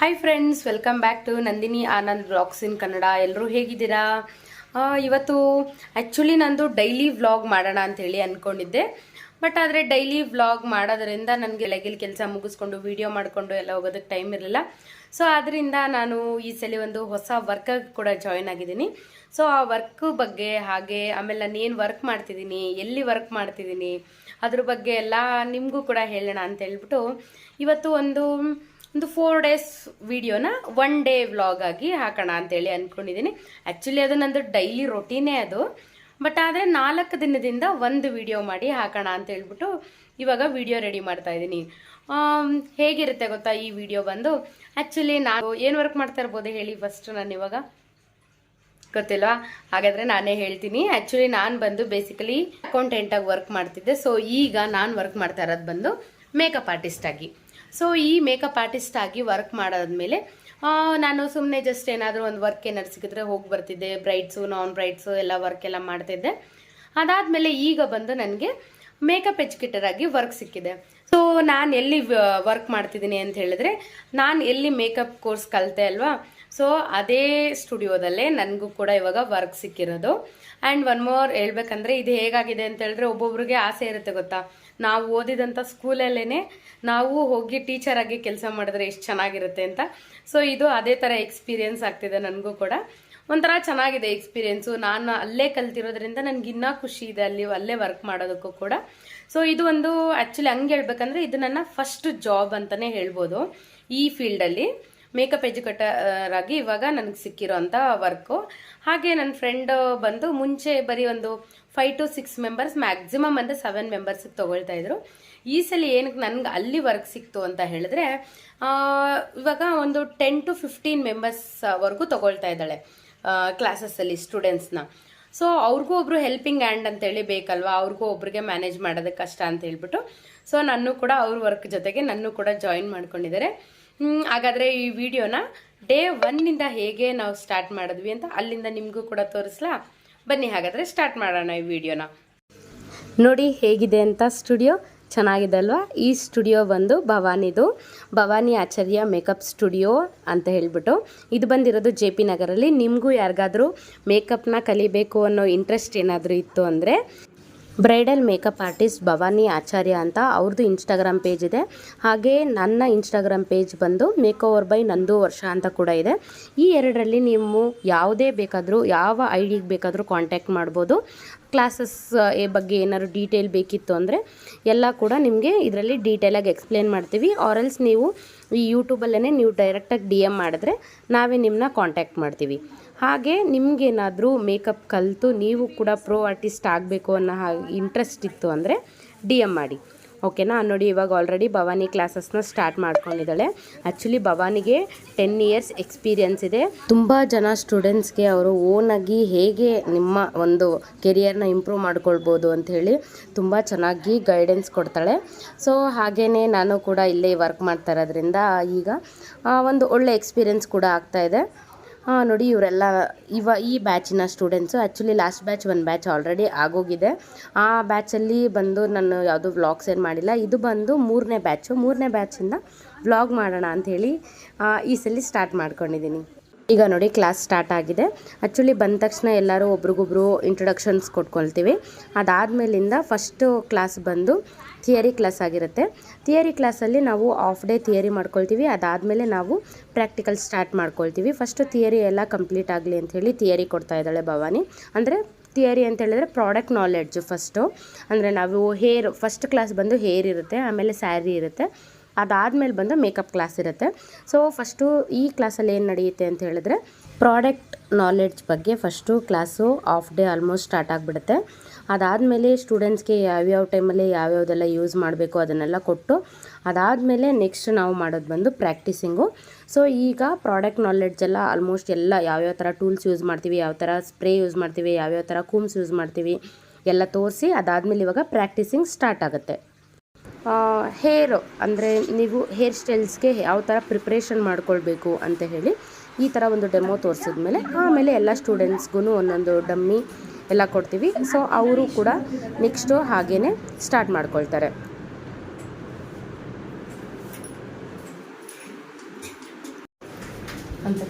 Hi friends, welcome back to Nandini Anand vlogs in Kannada. ಎಲ್ಲರೂ ಹೇಗಿದ್ದೀರಾ? ಇವತ್ತು ಆ್ಯಕ್ಚುಲಿ ನಂದು ಡೈಲಿ ವ್ಲಾಗ್ ಮಾಡೋಣ ಅಂತೇಳಿ ಅಂದ್ಕೊಂಡಿದ್ದೆ. ಬಟ್ ಆದರೆ ಡೈಲಿ ವ್ಲಾಗ್ ಮಾಡೋದ್ರಿಂದ ನನಗೆ ಲಗಿಲ್ ಕೆಲಸ ಮುಗಿಸ್ಕೊಂಡು ವಿಡಿಯೋ ಮಾಡಿಕೊಂಡು ಎಲ್ಲ ಹೋಗೋದಕ್ಕೆ ಟೈಮ್ ಇರಲಿಲ್ಲ. ಸೊ ಅದರಿಂದ ನಾನು ಈ ಸಲ ಒಂದು ಹೊಸ ವರ್ಕಿಗೆ ಕೂಡ ಜಾಯ್ನ್ ಆಗಿದ್ದೀನಿ. ಸೊ ಆ ವರ್ಕ್ ಬಗ್ಗೆ ಹಾಗೆ ಆಮೇಲೆ ನಾನು ಏನು ವರ್ಕ್ ಮಾಡ್ತಿದ್ದೀನಿ, ಎಲ್ಲಿ ವರ್ಕ್ ಮಾಡ್ತಿದ್ದೀನಿ ಅದ್ರ ಬಗ್ಗೆ ಎಲ್ಲ ನಿಮಗೂ ಕೂಡ ಹೇಳೋಣ ಅಂತ ಹೇಳ್ಬಿಟ್ಟು ಇವತ್ತು ಒಂದು 4 ಡೇಸ್ ವಿಡಿಯೋನ 1 ಡೇ ವ್ಲಾಗ್ ಆಗಿ ಹಾಕೋಣ ಅಂತೇಳಿ ಅಂದ್ಕೊಂಡಿದ್ದೀನಿ. ಆ್ಯಕ್ಚುಲಿ ಅದು ನಂದು ಡೈಲಿ ರೊಟೀನೇ ಅದು. ಬಟ್ ಆದರೆ 4 ದಿನದಿಂದ ಒಂದು ವಿಡಿಯೋ ಮಾಡಿ ಹಾಕೋಣ ಅಂತ ಹೇಳ್ಬಿಟ್ಟು ಇವಾಗ ವಿಡಿಯೋ ರೆಡಿ ಮಾಡ್ತಾ ಇದ್ದೀನಿ. ಹೇಗಿರುತ್ತೆ ಗೊತ್ತಾ ಈ ವಿಡಿಯೋ ಬಂದು? ಆ್ಯಕ್ಚುಲಿ ನಾನು ಏನು ವರ್ಕ್ ಮಾಡ್ತಾ ಇರ್ಬೋದು ಹೇಳಿ ಫಸ್ಟ್? ನಾನು ಇವಾಗ ಗೊತ್ತಿಲ್ವಾ? ಹಾಗಾದರೆ ನಾನೇ ಹೇಳ್ತೀನಿ. ಆ್ಯಕ್ಚುಲಿ ನಾನು ಬಂದು ಬೇಸಿಕಲಿ ಅಕೌಂಟೆಂಟಾಗಿ ವರ್ಕ್ ಮಾಡ್ತಿದ್ದೆ. ಸೊ ಈಗ ನಾನು ವರ್ಕ್ ಮಾಡ್ತಾ ಇರೋದು ಬಂದು ಮೇಕಪ್ ಆರ್ಟಿಸ್ಟ್ ಆಗಿ. ಸೊ ಈ ಮೇಕಪ್ ಆರ್ಟಿಸ್ಟ್ ಆಗಿ ವರ್ಕ್ ಮಾಡಾದ್ಮೇಲೆ ನಾನು ಸುಮ್ಮನೆ ಜಸ್ಟ್ ಏನಾದರೂ ಒಂದು ವರ್ಕ್ ಏನಾದ್ರು ಸಿಕ್ಕಿದ್ರೆ ಹೋಗಿ ಬರ್ತಿದ್ದೆ. ಬ್ರೈಡ್ಸು, ನಾನ್ ಬ್ರೈಡ್ಸು ಎಲ್ಲ ವರ್ಕ್ ಎಲ್ಲ ಮಾಡ್ತಿದ್ದೆ. ಅದಾದಮೇಲೆ ಈಗ ಬಂದು ನನಗೆ ಮೇಕಪ್ ಎಜುಕೇಟರ್ ಆಗಿ ವರ್ಕ್ ಸಿಕ್ಕಿದೆ. ಸೊ ನಾನು ಎಲ್ಲಿ ವರ್ಕ್ ಮಾಡ್ತಿದ್ದೀನಿ ಅಂತ ಹೇಳಿದ್ರೆ, ನಾನು ಎಲ್ಲಿ ಮೇಕಪ್ ಕೋರ್ಸ್ ಕಲಿತೆ ಅಲ್ವಾ, ಸೊ ಅದೇ ಸ್ಟುಡಿಯೋದಲ್ಲೇ ನನಗೂ ಕೂಡ ಇವಾಗ ವರ್ಕ್ ಸಿಕ್ಕಿರೋದು. ಆ್ಯಂಡ್ ಒನ್ ಮೋರ್ ಹೇಳ್ಬೇಕಂದ್ರೆ, ಇದು ಹೇಗಾಗಿದೆ ಅಂತ ಹೇಳಿದ್ರೆ, ಒಬ್ಬೊಬ್ರಿಗೆ ಆಸೆ ಇರುತ್ತೆ ಗೊತ್ತಾ, ನಾವು ಓದಿದಂಥ ಸ್ಕೂಲಲ್ಲೇ ನಾವು ಹೋಗಿ ಟೀಚರ್ ಆಗಿ ಕೆಲಸ ಮಾಡಿದ್ರೆ ಎಷ್ಟು ಚೆನ್ನಾಗಿರುತ್ತೆ ಅಂತ. ಸೊ ಇದು ಅದೇ ಥರ ಎಕ್ಸ್ಪೀರಿಯೆನ್ಸ್ ಆಗ್ತಿದೆ ನನಗೂ ಕೂಡ. ಒಂಥರ ಚೆನ್ನಾಗಿದೆ ಎಕ್ಸ್ಪೀರಿಯೆನ್ಸು. ನಾನು ಅಲ್ಲೇ ಕಲ್ತಿರೋದ್ರಿಂದ ನನಗೆ ಇನ್ನೂ ಖುಷಿ ಇದೆ ಅಲ್ಲೇ ವರ್ಕ್ ಮಾಡೋದಕ್ಕೂ ಕೂಡ. ಸೊ ಇದು ಒಂದು ಆ್ಯಕ್ಚುಲಿ ಹಂಗೆ ಹೇಳ್ಬೇಕಂದ್ರೆ, ಇದು ನನ್ನ ಫಸ್ಟ್ ಜಾಬ್ ಅಂತಲೇ ಹೇಳ್ಬೋದು ಈ ಫೀಲ್ಡಲ್ಲಿ. ಮೇಕಪ್ ಎಜುಕೇಟರ್ ಆಗಿ ಇವಾಗ ನನಗೆ ಸಿಕ್ಕಿರೋ ಅಂಥ ವರ್ಕು. ಹಾಗೆ ನನ್ನ ಫ್ರೆಂಡ್ ಬಂದು ಮುಂಚೆ ಬರೀ ಒಂದು 5 to 6 ಮೆಂಬರ್ಸ್, ಮ್ಯಾಕ್ಸಿಮಮ್ ಅಂದರೆ 7 ಮೆಂಬರ್ಸಿಗೆ ತೊಗೊಳ್ತಾ ಇದ್ರು. ಈ ಸಲ ಏನಕ್ಕೆ ನನಗೆ ಅಲ್ಲಿ ವರ್ಕ್ ಸಿಕ್ತು ಅಂತ ಹೇಳಿದ್ರೆ, ಇವಾಗ ಒಂದು 10 to 15 ಮೆಂಬರ್ಸ್ವರೆಗೂ ತೊಗೊಳ್ತಾ ಇದ್ದಾಳೆ ಕ್ಲಾಸಸ್ಸಲ್ಲಿ ಸ್ಟೂಡೆಂಟ್ಸ್ನ. ಸೊ ಅವ್ರಿಗೂ ಒಬ್ರು ಹೆಲ್ಪಿಂಗ್ ಹ್ಯಾಂಡ್ ಅಂತೇಳಿ ಬೇಕಲ್ವಾ, ಅವ್ರಿಗೂ ಒಬ್ರಿಗೆ ಮ್ಯಾನೇಜ್ ಮಾಡೋದಕ್ಕೆ ಕಷ್ಟ ಅಂತ ಹೇಳ್ಬಿಟ್ಟು ಸೊ ನಾನು ಕೂಡ ಅವ್ರ ವರ್ಕ್ ಜೊತೆಗೆ ನನ್ನ ಕೂಡ ಜಾಯಿನ್ ಮಾಡ್ಕೊಂಡಿದ್ದಾರೆ. ಹಾಗಾದರೆ ಈ ವಿಡಿಯೋನ ಡೇ 1 ಹೇಗೆ ನಾವು ಸ್ಟಾರ್ಟ್ ಮಾಡಿದ್ವಿ ಅಂತ ಅಲ್ಲಿಂದ ನಿಮಗೂ ಕೂಡ ತೋರಿಸ್ಲಾ? ಬನ್ನಿ ಹಾಗಾದರೆ ಸ್ಟಾರ್ಟ್ ಮಾಡೋಣ ಈ ವಿಡಿಯೋನ. ನೋಡಿ ಹೇಗಿದೆ ಅಂತ ಸ್ಟುಡಿಯೋ, ಚೆನ್ನಾಗಿದೆ ಅಲ್ವಾ? ಈ ಸ್ಟುಡಿಯೋ ಬಂದು ಭವಾನಿ ಆಚಾರ್ಯ ಮೇಕಪ್ ಸ್ಟುಡಿಯೋ ಅಂತ ಹೇಳ್ಬಿಟ್ಟು ಇದು ಬಂದಿರೋದು JP ನಗರಲ್ಲಿ. ನಿಮಗೂ ಯಾರಿಗಾದರೂ ಮೇಕಪ್ನ ಕಲಿಬೇಕು ಅನ್ನೋ ಇಂಟ್ರೆಸ್ಟ್ ಏನಾದರೂ ಇತ್ತು ಅಂದರೆ, ಬ್ರೈಡಲ್ ಮೇಕಪ್ ಆರ್ಟಿಸ್ಟ್ ಭವಾನಿ ಆಚಾರ್ಯ ಅಂತ ಅವ್ರದ್ದು ಇನ್ಸ್ಟಾಗ್ರಾಮ್ ಪೇಜ್ ಇದೆ. ಹಾಗೆ ನನ್ನ ಇನ್ಸ್ಟಾಗ್ರಾಮ್ ಪೇಜ್ ಬಂದು ಮೇಕೋವರ್ ಬೈ ನಂದು ವರ್ಷ ಅಂತ ಕೂಡ ಇದೆ. ಈ ಎರಡರಲ್ಲಿ ನೀವು ಯಾವುದೇ ಬೇಕಾದರೂ, ಯಾವ ಐಡಿಗೆ ಬೇಕಾದರೂ ಕಾಂಟ್ಯಾಕ್ಟ್ ಮಾಡ್ಬೋದು. ಕ್ಲಾಸಸ್ ಬಗ್ಗೆ ಏನಾದ್ರು ಡೀಟೇಲ್ ಬೇಕಿತ್ತು ಅಂದರೆ ಎಲ್ಲ ಕೂಡ ನಿಮಗೆ ಇದರಲ್ಲಿ ಡೀಟೇಲಾಗಿ ಎಕ್ಸ್ಪ್ಲೇನ್ ಮಾಡ್ತೀವಿ. ಆರಲ್ಸ್ ನೀವು ಈ ಯೂಟ್ಯೂಬಲ್ಲೇ ನೀವು ಡೈರೆಕ್ಟಾಗಿ DM ಮಾಡಿದ್ರೆ ನಾವೇ ನಿಮ್ಮನ್ನ ಕಾಂಟ್ಯಾಕ್ಟ್ ಮಾಡ್ತೀವಿ. ಹಾಗೆ ನಿಮಗೇನಾದರೂ ಮೇಕಪ್ ಕಲಿತು ನೀವು ಕೂಡ ಪ್ರೋ ಆರ್ಟಿಸ್ಟ್ ಆಗಬೇಕು ಅನ್ನೋ ಇಂಟ್ರೆಸ್ಟ್ ಇತ್ತು ಅಂದರೆ DM ಮಾಡಿ, ಓಕೆನಾ? ನೋಡಿ ಇವಾಗ ಆಲ್ರೆಡಿ ಭವಾನಿ ಕ್ಲಾಸಸ್ನ ಸ್ಟಾರ್ಟ್ ಮಾಡ್ಕೊಂಡಿದ್ದಾಳೆ. ಆ್ಯಕ್ಚುಲಿ ಭವಾನಿಗೆ 10 ಇಯರ್ಸ್ ಎಕ್ಸ್ಪೀರಿಯನ್ಸ್ ಇದೆ. ತುಂಬ ಜನ ಸ್ಟೂಡೆಂಟ್ಸ್ಗೆ ಅವರು ಓನಾಗಿ ಹೇಗೆ ನಿಮ್ಮ ಒಂದು ಕೆರಿಯರ್ನ ಇಂಪ್ರೂವ್ ಮಾಡ್ಕೊಳ್ಬೋದು ಅಂಥೇಳಿ ತುಂಬ ಚೆನ್ನಾಗಿ ಗೈಡೆನ್ಸ್ ಕೊಡ್ತಾಳೆ. ಸೊ ಹಾಗೆಯೇ ನಾನು ಕೂಡ ಇಲ್ಲೇ ವರ್ಕ್ ಮಾಡ್ತಾ ಇರೋದ್ರಿಂದ ಈಗ ಒಂದು ಒಳ್ಳೆ ಎಕ್ಸ್ಪೀರಿಯನ್ಸ್ ಕೂಡ ಆಗ್ತಾಯಿದೆ. ನೋಡಿ ಇವರೆಲ್ಲ ಈ ಬ್ಯಾಚಿನ students. Actually last batch 1 batch already ಆಗೋಗಿದೆ. ಆ ಬ್ಯಾಚಲ್ಲಿ ಬಂದು ನಾನು ಯಾವುದೂ ವ್ಲಾಗ್ಸ್ ಏನು ಮಾಡಿಲ್ಲ. ಇದು ಬಂದು 3ನೇ ಬ್ಯಾಚಿಂದ ವ್ಲಾಗ್ ಮಾಡೋಣ ಅಂಥೇಳಿ ಈ ಸಲ ಸ್ಟಾರ್ಟ್ ಮಾಡ್ಕೊಂಡಿದ್ದೀನಿ. ಈಗ ನೋಡಿ ಕ್ಲಾಸ್ ಸ್ಟಾರ್ಟ್ ಆಗಿದೆ. ಆ್ಯಕ್ಚುಲಿ ಬಂದ ತಕ್ಷಣ ಎಲ್ಲರೂ ಒಬ್ರಿಗೊಬ್ರು ಇಂಟ್ರೊಡಕ್ಷನ್ಸ್ ಕೊಟ್ಕೊಳ್ತೀವಿ. ಅದಾದಮೇಲಿಂದ ಫಸ್ಟು ಕ್ಲಾಸ್ ಬಂದು ಥಿಯರಿ ಕ್ಲಾಸ್ ಆಗಿರುತ್ತೆ. ಥಿಯರಿ ಕ್ಲಾಸಲ್ಲಿ ನಾವು ಹಾಫ್ ಡೇ ಥಿಯರಿ ಮಾಡ್ಕೊಳ್ತೀವಿ. ಅದಾದಮೇಲೆ ನಾವು ಪ್ರಾಕ್ಟಿಕಲ್ ಸ್ಟಾರ್ಟ್ ಮಾಡ್ಕೊಳ್ತೀವಿ. ಫಸ್ಟು ಥಿಯರಿ ಎಲ್ಲ ಕಂಪ್ಲೀಟ್ ಆಗಲಿ ಅಂಥೇಳಿ ಥಿಯರಿ ಕೊಡ್ತಾ ಇದ್ದಾಳೆ ಭವಾನಿ. ಅಂದರೆ ಥಿಯರಿ ಅಂತ ಹೇಳಿದ್ರೆ ಪ್ರಾಡಕ್ಟ್ ನಾಲೆಡ್ಜು ಫಸ್ಟು. ಅಂದರೆ ನಾವು ಫಸ್ಟ್ ಕ್ಲಾಸ್ ಬಂದು ಹೇರ್ ಇರುತ್ತೆ, ಆಮೇಲೆ ಸ್ಯಾರಿ ಇರುತ್ತೆ, ಅದಾದಮೇಲೆ ಬಂದು ಮೇಕಪ್ ಕ್ಲಾಸ್ ಇರುತ್ತೆ. ಸೊ ಫಸ್ಟು ಈ ಕ್ಲಾಸಲ್ಲಿ ಏನು ನಡೆಯುತ್ತೆ ಅಂತ ಹೇಳಿದ್ರೆ, ಪ್ರಾಡಕ್ಟ್ ನಾಲೆಡ್ಜ್ ಬಗ್ಗೆ first class half day almost start ಆಗಿಬಿಡುತ್ತೆ. ಅದಾದಮೇಲೆ ಸ್ಟೂಡೆಂಟ್ಸ್ಗೆ ಯಾವ್ಯಾವ ಟೈಮಲ್ಲಿ ಯಾವ್ಯಾವುದೆಲ್ಲ ಯೂಸ್ ಮಾಡಬೇಕು ಅದನ್ನೆಲ್ಲ ಕೊಟ್ಟು, ಅದಾದಮೇಲೆ ನೆಕ್ಸ್ಟ್ ನಾವು ಮಾಡೋದು ಬಂದು ಪ್ರಾಕ್ಟೀಸಿಂಗು. ಸೊ ಈಗ ಪ್ರಾಡಕ್ಟ್ ನಾಲೆಡ್ಜೆಲ್ಲ ಆಲ್ಮೋಸ್ಟ್ ಎಲ್ಲ ಯಾವ್ಯಾವ ಥರ ಟೂಲ್ಸ್ ಯೂಸ್ ಮಾಡ್ತೀವಿ, ಯಾವ ಥರ ಸ್ಪ್ರೇ ಯೂಸ್ ಮಾಡ್ತೀವಿ, ಯಾವ್ಯಾವ ಥರ ಕೂಮ್ಸ್ ಯೂಸ್ ಮಾಡ್ತೀವಿ ಎಲ್ಲ ತೋರಿಸಿ, ಅದಾದಮೇಲೆ ಇವಾಗ ಪ್ರಾಕ್ಟೀಸಿಂಗ್ ಸ್ಟಾರ್ಟ್ ಆಗುತ್ತೆ. ಹೇರು ಅಂದರೆ ನೀವು ಹೇರ್ ಸ್ಟೈಲ್ಸ್ಗೆ ಯಾವ ಥರ ಪ್ರಿಪ್ರೇಷನ್ ಮಾಡ್ಕೊಳ್ಬೇಕು ಅಂತ ಹೇಳಿ ಈ ಥರ ಒಂದು ಡೆಮೋ ತೋರಿಸಿದ್ಮೇಲೆ ಆಮೇಲೆ ಎಲ್ಲ ಸ್ಟೂಡೆಂಟ್ಸ್ಗೂ ಒಂದೊಂದು ಡಮ್ಮಿ ಎಲ್ಲ ಕೊಡ್ತೀವಿ. ಸೊ ಅವರು ಕೂಡ ನೆಕ್ಸ್ಟು ಹಾಗೇ ಸ್ಟಾರ್ಟ್ ಮಾಡ್ಕೊಳ್ತಾರೆ. ಅಂತ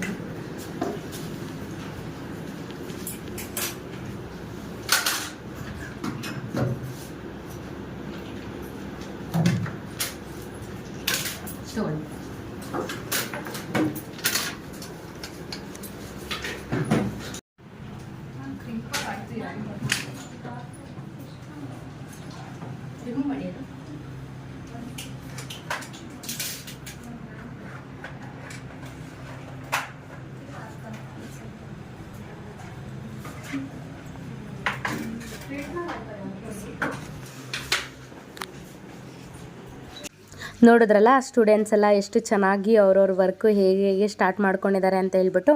ರಿಮೂವ್ ಮಾಡಿ ಅದು. ನೋಡಿದ್ರಲ್ಲ ಸ್ಟೂಡೆಂಟ್ಸ್ ಎಲ್ಲ ಎಷ್ಟು ಚೆನ್ನಾಗಿ ಅವ್ರವ್ರ ವರ್ಕು ಹೇಗೆ ಹೇಗೆ ಸ್ಟಾರ್ಟ್ ಮಾಡ್ಕೊಂಡಿದ್ದಾರೆ ಅಂತ ಹೇಳ್ಬಿಟ್ಟು,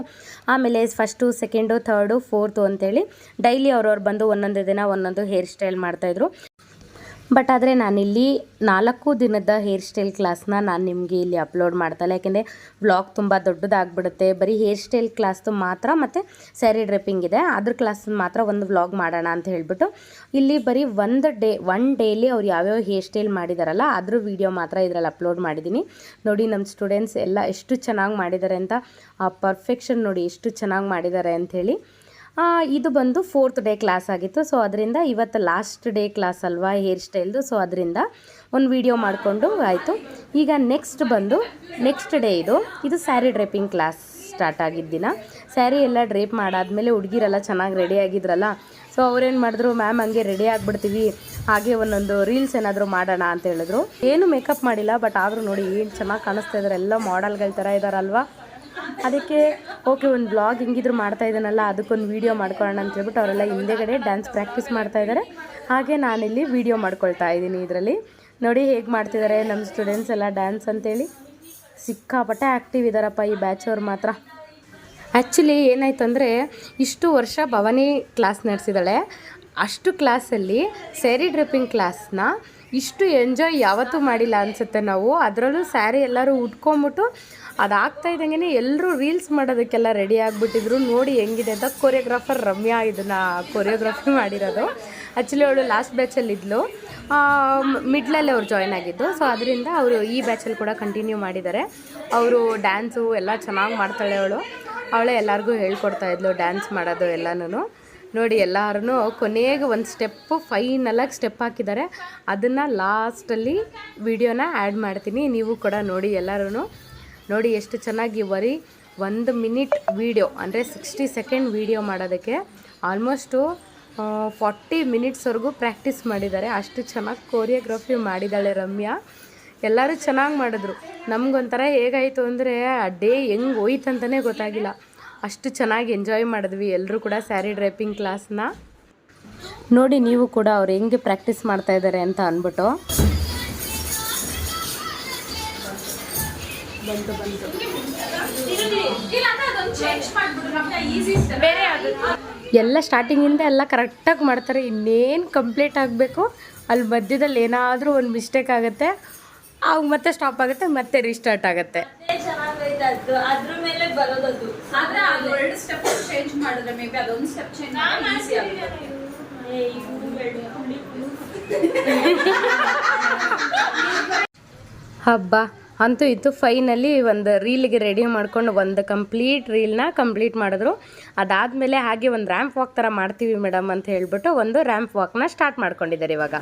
ಆಮೇಲೆ ಫಸ್ಟು ಸೆಕೆಂಡು ಥರ್ಡು ಫೋರ್ತು ಅಂತೇಳಿ ಡೈಲಿ ಅವ್ರವ್ರು ಬಂದು ಒಂದೊಂದು ದಿನ ಒಂದೊಂದು ಹೇರ್ ಸ್ಟೈಲ್ ಮಾಡ್ತಾಯಿದ್ರು. ಬಟ್ ಆದರೆ ನಾನಿಲ್ಲಿ 4 ದಿನದ ಹೇರ್ ಸ್ಟೈಲ್ ಕ್ಲಾಸ್ನ ನಾನು ನಿಮಗೆ ಇಲ್ಲಿ ಅಪ್ಲೋಡ್ ಮಾಡ್ತಾಯಿಲ್ಲ, ಯಾಕೆಂದರೆ ವ್ಲಾಗ್ ತುಂಬ ದೊಡ್ಡದಾಗ್ಬಿಡುತ್ತೆ. ಬರೀ ಹೇರ್ ಸ್ಟೈಲ್ ಕ್ಲಾಸ್ದು ಮಾತ್ರ ಮತ್ತು ಸ್ಯಾರಿ ಡ್ರೆಪ್ಪಿಂಗ್ ಇದೆ, ಅದ್ರ ಕ್ಲಾಸ್ ಮಾತ್ರ ಒಂದು ವ್ಲಾಗ್ ಮಾಡೋಣ ಅಂತ ಹೇಳ್ಬಿಟ್ಟು ಇಲ್ಲಿ ಬರೀ ಒನ್ ಡೇಲಿ ಅವ್ರು ಯಾವ್ಯಾವ ಹೇರ್ ಸ್ಟೈಲ್ ಮಾಡಿದಾರಲ್ಲ ಅದ್ರ ವೀಡಿಯೋ ಮಾತ್ರ ಇದರಲ್ಲಿ ಅಪ್ಲೋಡ್ ಮಾಡಿದ್ದೀನಿ. ನೋಡಿ ನಮ್ಮ ಸ್ಟೂಡೆಂಟ್ಸ್ ಎಲ್ಲ ಎಷ್ಟು ಚೆನ್ನಾಗಿ ಮಾಡಿದ್ದಾರೆ ಅಂತ, ಆ ಪರ್ಫೆಕ್ಷನ್ ನೋಡಿ ಎಷ್ಟು ಚೆನ್ನಾಗಿ ಮಾಡಿದ್ದಾರೆ ಅಂಥೇಳಿ. ಇದು ಬಂದು 4th ಡೇ ಕ್ಲಾಸ್ ಆಗಿತ್ತು. ಸೊ ಅದರಿಂದ ಇವತ್ತು ಲಾಸ್ಟ್ ಡೇ ಕ್ಲಾಸ್ ಅಲ್ವಾ ಹೇರ್ ಸ್ಟೈಲ್ದು, ಸೊ ಅದರಿಂದ ಒಂದು ವಿಡಿಯೋ ಮಾಡಿಕೊಂಡು ಆಯಿತು. ಈಗ ನೆಕ್ಸ್ಟ್ ಡೇ ಇದು ಸ್ಯಾರಿ ಡ್ರೇಪಿಂಗ್ ಕ್ಲಾಸ್ ಸ್ಟಾರ್ಟ್ ಆಗಿದ್ದ ದಿನ. ಸ್ಯಾರಿ ಎಲ್ಲ ಡ್ರೇಪ್ ಮಾಡಾದ್ಮೇಲೆ ಹುಡುಗಿರೆಲ್ಲ ಚೆನ್ನಾಗಿ ರೆಡಿ ಆಗಿದ್ರಲ್ಲ, ಸೊ ಅವ್ರೇನು ಮಾಡಿದ್ರು, ಮ್ಯಾಮ್ ಹಂಗೆ ರೆಡಿ ಆಗಿಬಿಡ್ತೀವಿ, ಹಾಗೆ ಒಂದೊಂದು ರೀಲ್ಸ್ ಏನಾದರೂ ಮಾಡೋಣ ಅಂತ ಹೇಳಿದ್ರು. ಏನು ಮೇಕಪ್ ಮಾಡಿಲ್ಲ, ಬಟ್ ಆದರೂ ನೋಡಿ ಏನು ಚೆನ್ನಾಗಿ ಕಾಣಿಸ್ತಾ ಇದ್ದಾರೆ, ಎಲ್ಲ ಮಾಡೆಲ್ಗಳ ಥರ ಇದ್ದಾರಲ್ವ. ಅದಕ್ಕೆ ಓಕೆ ಒಂದು ಬ್ಲಾಗ್ ಹಿಂಗಿದ್ರು ಮಾಡ್ತಾ ಇದ್ದಾನಲ್ಲ, ಅದಕ್ಕೊಂದು ವೀಡಿಯೋ ಮಾಡ್ಕೊಳ್ಳೋಣ ಅಂತ ಹೇಳ್ಬಿಟ್ಟು ಅವರೆಲ್ಲ ಹಿಂದೆಗಡೆ ಡ್ಯಾನ್ಸ್ ಪ್ರಾಕ್ಟೀಸ್ ಮಾಡ್ತಾ ಇದ್ದಾರೆ. ಹಾಗೆ ನಾನಿಲ್ಲಿ ವೀಡಿಯೋ ಮಾಡ್ಕೊಳ್ತಾ ಇದ್ದೀನಿ. ಇದರಲ್ಲಿ ನೋಡಿ ಹೇಗೆ ಮಾಡ್ತಿದ್ದಾರೆ ನಮ್ಮ ಸ್ಟೂಡೆಂಟ್ಸ್ ಎಲ್ಲ ಡ್ಯಾನ್ಸ್ ಅಂತೇಳಿ. ಸಿಕ್ಕಾಪಟ್ಟೆ ಆ್ಯಕ್ಟಿವ್ ಇದ್ದಾರಪ್ಪ ಈ ಬ್ಯಾಚ್ ಅವ್ರು ಮಾತ್ರ. ಆ್ಯಕ್ಚುಲಿ ಏನಾಯ್ತು ಅಂದರೆ, ಇಷ್ಟು ವರ್ಷ ಭವಾನಿ ಕ್ಲಾಸ್ ನಡೆಸಿದ್ದಾಳೆ, ಅಷ್ಟು ಕ್ಲಾಸಲ್ಲಿ ಸ್ಯಾರಿ ಡ್ರೆಪ್ಪಿಂಗ್ ಕ್ಲಾಸ್ನ ಇಷ್ಟು ಎಂಜಾಯ್ ಯಾವತ್ತೂ ಮಾಡಿಲ್ಲ ಅನಿಸುತ್ತೆ ನಾವು. ಅದರಲ್ಲೂ ಸ್ಯಾರಿ ಎಲ್ಲರೂ ಉಟ್ಕೊಂಬಿಟ್ಟು ಅದಾಗ್ತಾ ಇದ್ದಂಗೆ ಎಲ್ಲರೂ ರೀಲ್ಸ್ ಮಾಡೋದಕ್ಕೆಲ್ಲ ರೆಡಿ ಆಗಿಬಿಟ್ಟಿದ್ರು. ನೋಡಿ ಹೆಂಗಿದೆ ಅಂತ. ಕೊರಿಯೋಗ್ರಾಫರ್ ರಮ್ಯಾ ಇದನ್ನು ಕೊರಿಯೋಗ್ರಫಿ ಮಾಡಿರೋದು. ಆ್ಯಕ್ಚುಲಿ ಅವಳು ಲಾಸ್ಟ್ ಬ್ಯಾಚಲ್ಲಿದ್ಲು, ಮಿಡ್ಲಲ್ಲಿ ಅವ್ರು ಜಾಯ್ನ್ ಆಗಿದ್ದು. ಸೊ ಅದರಿಂದ ಅವರು ಈ ಬ್ಯಾಚಲ್ಲಿ ಕೂಡ ಕಂಟಿನ್ಯೂ ಮಾಡಿದ್ದಾರೆ. ಅವರು ಡ್ಯಾನ್ಸು ಎಲ್ಲ ಚೆನ್ನಾಗಿ ಮಾಡ್ತಾಳೆ ಅವಳೇ ಎಲ್ಲರಿಗೂ ಹೇಳ್ಕೊಡ್ತಾಯಿದ್ಲು ಡ್ಯಾನ್ಸ್ ಮಾಡೋದು ಎಲ್ಲನೂ. ನೋಡಿ ಎಲ್ಲರೂ ಕೊನೆಗೆ ಒಂದು ಸ್ಟೆಪ್ಪು ಫೈನಲಾಗಿ ಸ್ಟೆಪ್ ಹಾಕಿದ್ದಾರೆ. ಅದನ್ನು ಲಾಸ್ಟಲ್ಲಿ ವಿಡಿಯೋನ ಆ್ಯಡ್ ಮಾಡ್ತೀನಿ, ನೀವು ಕೂಡ ನೋಡಿ ಎಲ್ಲರೂ. ನೋಡಿ ಎಷ್ಟು ಚೆನ್ನಾಗಿ ಬರೀ 1 ಮಿನಿಟ್ ವೀಡಿಯೋ ಅಂದರೆ 60 ಸೆಕೆಂಡ್ ವೀಡಿಯೋ ಮಾಡೋದಕ್ಕೆ ಆಲ್ಮೋಸ್ಟು 40 ಮಿನಿಟ್ಸ್ವರೆಗೂ ಪ್ರಾಕ್ಟೀಸ್ ಮಾಡಿದ್ದಾರೆ. ಅಷ್ಟು ಚೆನ್ನಾಗಿ ಕೊರಿಯೋಗ್ರಫಿ ಮಾಡಿದ್ದಾಳೆ ರಮ್ಯಾ. ಎಲ್ಲರೂ ಚೆನ್ನಾಗಿ ಮಾಡಿದ್ರು. ನಮಗೊಂಥರ ಹೇಗಾಯಿತು ಅಂದರೆ ಆ ಡೇ ಹೆಂಗೆ ಹೋಯ್ತಂತಲೇ ಗೊತ್ತಾಗಿಲ್ಲ, ಅಷ್ಟು ಚೆನ್ನಾಗಿ ಎಂಜಾಯ್ ಮಾಡಿದ್ವಿ ಎಲ್ಲರೂ ಕೂಡ ಸ್ಯಾರಿ ಡ್ರೇಪಿಂಗ್ ಕ್ಲಾಸ್ನ. ನೋಡಿ ನೀವು ಕೂಡ ಅವ್ರು ಹೆಂಗೆ ಪ್ರಾಕ್ಟೀಸ್ ಮಾಡ್ತಾಯಿದ್ದಾರೆ ಅಂತ ಅಂದ್ಬಿಟ್ಟು. ಎಲ್ಲ ಸ್ಟಾರ್ಟಿಂಗಿಂದ ಎಲ್ಲ ಕರೆಕ್ಟಾಗಿ ಮಾಡ್ತಾರೆ. ಇನ್ನೇನು ಕಂಪ್ಲೀಟ್ ಆಗಬೇಕು, ಅಲ್ಲಿ ಮಧ್ಯದಲ್ಲಿ ಏನಾದರೂ ಒಂದು ಮಿಸ್ಟೇಕ್ ಆಗುತ್ತೆ, ಆಗ ಮತ್ತೆ ಸ್ಟಾಪ್ ಆಗುತ್ತೆ, ಮತ್ತೆ ರೀಸ್ಟಾರ್ಟ್ ಆಗುತ್ತೆ. ಅದ್ರ ಮೇಲೆ ಬರೋದದು. ಆದ್ರೆ ಅದು 2 ಸ್ಟೆಪ್ ಚೇಂಜ್ ಮಾಡಿದ್ರೆ ಮೇ ಬಿ ಅದೊಂದು ಸ್ಟೆಪ್ ಚೇಂಜ್ ಮಾಡಿ ಈಸಿ ಆಗುತ್ತೆ. ಹಬ್ಬ ಅಂತೂ ಇತ್ತು. ಫೈನಲಿ ಒಂದು ರೀಲ್ಗೆ ರೆಡಿ ಮಾಡ್ಕೊಂಡು ಒಂದು ಕಂಪ್ಲೀಟ್ ರೀಲ್ನ ಕಂಪ್ಲೀಟ್ ಮಾಡಿದ್ರು. ಅದಾದಮೇಲೆ ಹಾಗೆ ಒಂದು ರ್ಯಾಂಪ್ ವಾಕ್ ಥರ ಮಾಡ್ತೀವಿ ಮೇಡಮ್ ಅಂತ ಹೇಳ್ಬಿಟ್ಟು ಒಂದು ರ್ಯಾಂಪ್ ವಾಕ್ನ ಸ್ಟಾರ್ಟ್ ಮಾಡ್ಕೊಂಡಿದ್ದಾರೆ ಇವಾಗ.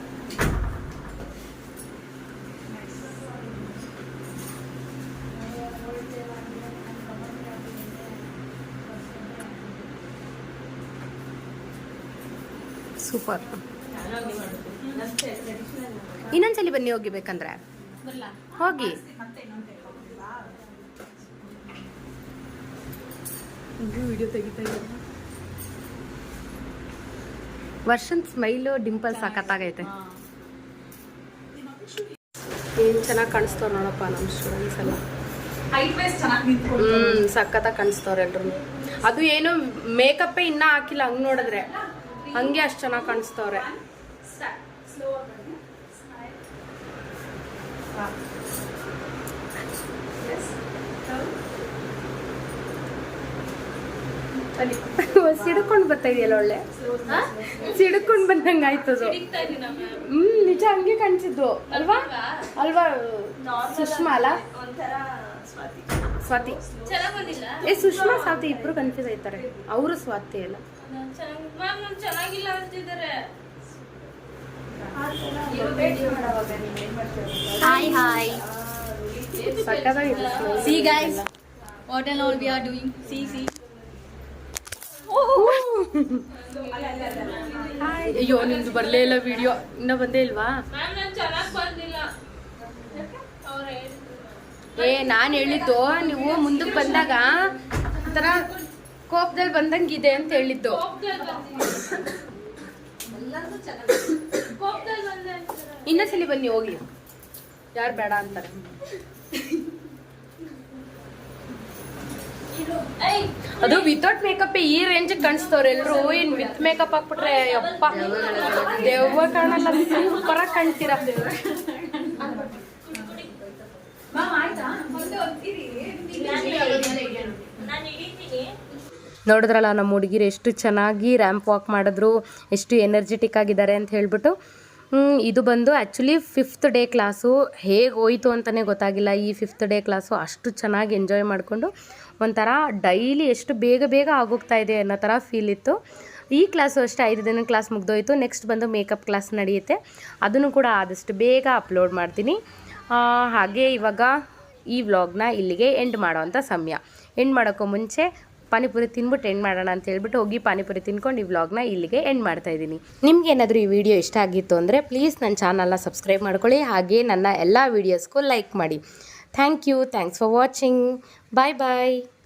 ಸೂಪರ್. ಇನ್ನೊಂದ್ಸಲಿ ಬನ್ನಿ ಹೋಗಿ ಬೇಕಂದ್ರೆ ಹೋಗಿ. ವಿಡಿಯೋ ತೆಗಿತಾ ಇದ್ದಾರೆ. ವರ್ಷನ್ ಸ್ಮೈಲು ಡಿಂಪಲ್ ಸಖತ್ತಾಗೈತೆ. ಏನು ಚೆನ್ನಾಗಿ ಕಾಣಿಸ್ತವ್ರು ನೋಡಪ್ಪ ನಮ್ಮ ಸ್ಟೂಡೆಂಟ್ಸ್ ಎಲ್ಲ. ಸಖತ್ತಾಗಿ ಕಾಣಿಸ್ತವ್ರೆ ಎಲ್ರು. ಅದು ಏನು ಮೇಕಪ್ಪೇ ಇನ್ನೂ ಹಾಕಿಲ್ಲ, ಹಂಗೆ ನೋಡಿದ್ರೆ ಹಂಗೆ ಅಷ್ಟು ಚೆನ್ನಾಗಿ ಕಾಣಿಸ್ತವ್ರೆ. ಸಿಡ್ಕೊಂಡು ಬರ್ತಾ ಇದೆಯಲ್ಲ, ಒಳ್ಳೆ ಸಿಡ್ಕೊಂಡು ಬಂದಂಗೆ ಆಯ್ತದು. ನಿಜ ನಿಜ ಹಂಗೆ ಕಾಣಿಸಿದ್ದು ಅಲ್ವಾ ಅಲ್ವಾ ಸುಷ್ಮಾ ಅಲ್ಲ ಒಂಥರ ಸ್ವಾತಿ ಸ್ವಾತಿ ಚೆನ್ನಾಗ್ ಬಂದಿಲ್ಲ ಸುಷ್ಮಾ ಸ್ವಾತಿ ಇಬ್ರು ಕನ್ಫ್ಯೂಸ್ ಆಯ್ತಾರೆ ಅವರು ಸ್ವಾತಿ ಅಲ್ಲ ಮ್ಯಾಮ್ ನಾನು ಚೆನ್ನಾಗಿಲ್ಲ ಅಂತಿದ್ದಾರೆ ಹಾಯ್ ಸಕ್ಕತ್ತಾಗಿದೆ See guys, what and all we are doing. See. ಅಯ್ಯೋ ನಿಮ್ದು ಬರ್ಲೇ ಇಲ್ಲ ವಿಡಿಯೋ ಇನ್ನ ಬಂದೇ ಇಲ್ವಾ ಮ್ಯಾಮ್ ನಾನು ಚೆನ್ನಾಗಿ ಬಂದಿಲ್ಲ ನಾನು ಹೇಳಿದ್ದು ನೀವು ಮುಂದಕ್ಕೆ ಬಂದಾಗ ಒಂಥರ ಕೋಪದಲ್ಲಿ ಬಂದಂಗಿದೆ ಅಂತ ಹೇಳಿದ್ದು ಇನ್ನೊಂದ್ಸಲಿ ಬನ್ನಿ ಹೋಗಿ ಯಾರು ಬೇಡ ಅಂತಾರೆ ಅದು ವಿತೌಟ್ ಮೇಕಪ್ ಈ ರೇಂಜ್ ಕಾಣಿಸ್ತವ್ರೆ ಎಲ್ರು ಇನ್ ವಿತ್ ಮೇಕಪ್ ಹಾಕ್ಬಿಟ್ರೆ ಯಪ್ಪ ದೆವ್ವ ಕಾಣಲ್ಲ ಸೂಪರ್ ಆಗಿ ಕಾಣ್ತೀರ ನೋಡಿದ್ರಲ್ಲ ನಮ್ಮ ಹುಡುಗಿರು ಎಷ್ಟು ಚೆನ್ನಾಗಿ ರ್ಯಾಂಪ್ ವಾಕ್ ಮಾಡಿದ್ರು ಎಷ್ಟು ಎನರ್ಜೆಟಿಕ್ ಆಗಿದ್ದಾರೆ ಅಂತ ಹೇಳ್ಬಿಟ್ಟು ಇದು ಬಂದು ಆ್ಯಕ್ಚುಲಿ 5th ಡೇ ಕ್ಲಾಸು ಹೇಗೆ ಹೋಯಿತು ಅಂತಲೇ ಗೊತ್ತಾಗಿಲ್ಲ ಈ 5th ಡೇ ಕ್ಲಾಸು ಅಷ್ಟು ಚೆನ್ನಾಗಿ ಎಂಜಾಯ್ ಮಾಡಿಕೊಂಡು ಒಂಥರ ಡೈಲಿ ಎಷ್ಟು ಬೇಗ ಆಗೋಗ್ತಾ ಇದೆ ಅನ್ನೋ ಥರ ಫೀಲ್ ಇತ್ತು ಈ ಕ್ಲಾಸು ಅಷ್ಟೇ 5 ದಿನ ಕ್ಲಾಸ್ ಮುಗ್ದೋಯ್ತು ನೆಕ್ಸ್ಟ್ ಬಂದು ಮೇಕಪ್ ಕ್ಲಾಸ್ ನಡೆಯುತ್ತೆ ಅದನ್ನು ಕೂಡ ಆದಷ್ಟು ಬೇಗ ಅಪ್ಲೋಡ್ ಮಾಡ್ತೀನಿ ಹಾಗೆ ಇವಾಗ ಈ ವ್ಲಾಗ್ನ ಇಲ್ಲಿಗೆ ಎಂಡ್ ಮಾಡೋವಂಥ ಸಮಯ ಎಂಡ್ ಮಾಡೋಕ್ಕೂ ಮುಂಚೆ ಪಾನಿಪುರಿ ತಿನ್ಬಿಟ್ಟು ಎಂಡ್ ಮಾಡೋಣ ಅಂತ ಹೇಳ್ಬಿಟ್ಟು ಹೋಗಿ ಪಾನಿಪುರಿ ತಿನ್ಕೊಂಡು ಈ ವ್ಲಾಗ್ನ ಇಲ್ಲಿಗೆ ಎಂಡ್ ಮಾಡ್ತಾ ಇದ್ದೀನಿ ನಿಮ್ಗೆ ಏನಾದರೂ ಈ ವಿಡಿಯೋ ಇಷ್ಟ ಆಗಿತ್ತು ಅಂದರೆ ಪ್ಲೀಸ್ ನನ್ನ ಚಾನಲ್ನ ಸಬ್ಸ್ಕ್ರೈಬ್ ಮಾಡ್ಕೊಳ್ಳಿ ಹಾಗೆ ನನ್ನ ಎಲ್ಲ ವೀಡಿಯೋಸ್ಗೂ ಲೈಕ್ ಮಾಡಿ ಥ್ಯಾಂಕ್ಸ್ ಫಾರ್ ವಾಚಿಂಗ್ ಬಾಯ್